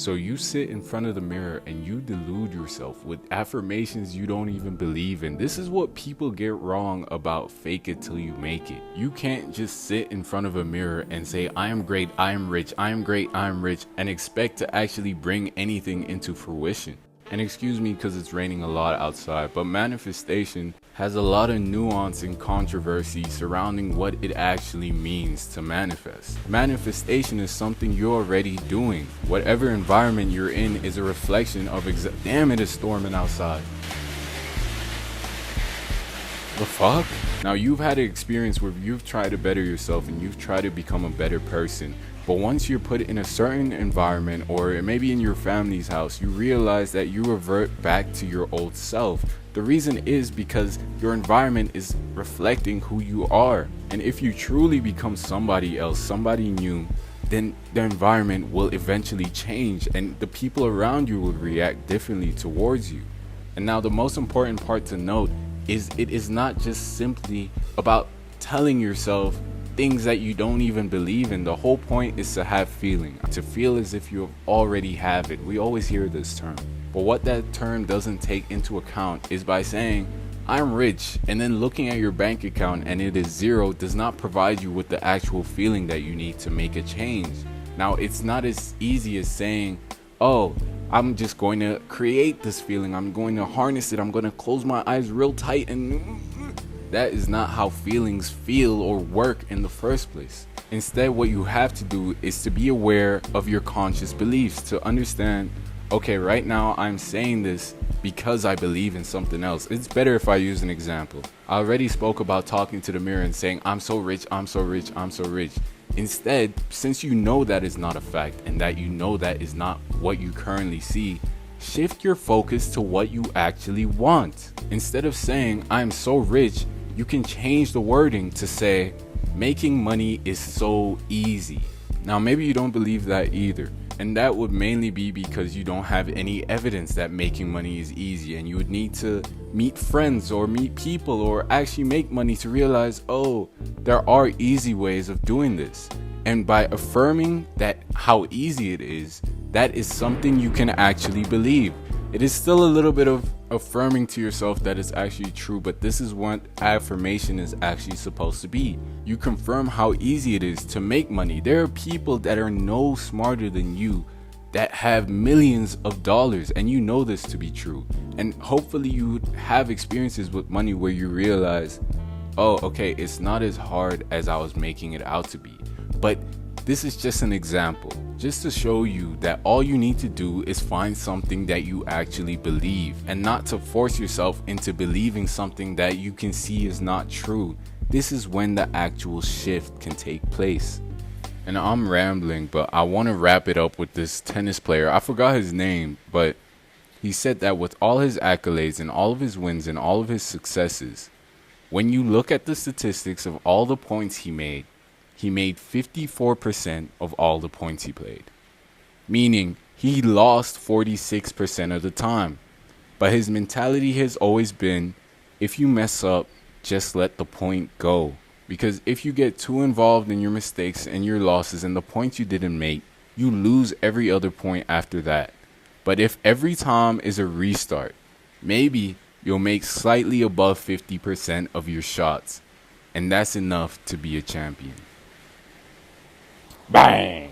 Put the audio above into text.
So you sit in front of the mirror and you delude yourself with affirmations you don't even believe in. This is what people get wrong about fake it till you make it. You can't just sit in front of a mirror and say, I am great, I am rich, I am great, I am rich, and expect to actually bring anything into fruition. And excuse me because it's raining a lot outside, but manifestation has a lot of nuance and controversy surrounding what it actually means to manifest. Manifestation is something you're already doing. Whatever environment you're in is a reflection of damn, it is storming outside. The fuck? Now you've had an experience where you've tried to better yourself and you've tried to become a better person. But once you're put in a certain environment, or maybe in your family's house, you realize that you revert back to your old self. The reason is because your environment is reflecting who you are. And if you truly become somebody else, somebody new, then the environment will eventually change and the people around you will react differently towards you. And now the most important part to note is it is not just simply about telling yourself things that you don't even believe in. The whole point is to have feeling, to feel as if you already have it. We always hear this term, but what that term doesn't take into account is by saying I'm rich and then looking at your bank account and it is zero does not provide you with the actual feeling that you need to make a change. Now it's not as easy as saying, oh, I'm just going to create this feeling, I'm going to harness it, I'm going to close my eyes real tight, and that is not how feelings feel or work in the first place. Instead, what you have to do is to be aware of your conscious beliefs, to understand, okay, right now I'm saying this because I believe in something else. It's better if I use an example. I already spoke about talking to the mirror and saying, I'm so rich, I'm so rich, I'm so rich. Instead, since you know that is not a fact and that you know that is not what you currently see, shift your focus to what you actually want. Instead of saying, I'm so rich, you can change the wording to say, making money is so easy. Now, maybe you don't believe that either. And that would mainly be because you don't have any evidence that making money is easy, and you would need to meet friends or meet people or actually make money to realize, oh, there are easy ways of doing this. And by affirming that how easy it is, that is something you can actually believe. It is still a little bit of affirming to yourself that it's actually true, but this is what affirmation is actually supposed to be. You confirm how easy it is to make money. There are people that are no smarter than you that have millions of dollars, and you know this to be true. And hopefully you have experiences with money where you realize, oh, okay, it's not as hard as I was making it out to be. But this is just an example, just to show you that all you need to do is find something that you actually believe, and not to force yourself into believing something that you can see is not true. This is when the actual shift can take place. And I'm rambling, but I want to wrap it up with this tennis player. I forgot his name, but he said that with all his accolades and all of his wins and all of his successes, when you look at the statistics of all the points he made 54% of all the points he played. Meaning, he lost 46% of the time. But his mentality has always been, if you mess up, just let the point go. Because if you get too involved in your mistakes and your losses and the points you didn't make, you lose every other point after that. But if every time is a restart, maybe you'll make slightly above 50% of your shots. And that's enough to be a champion. Bang!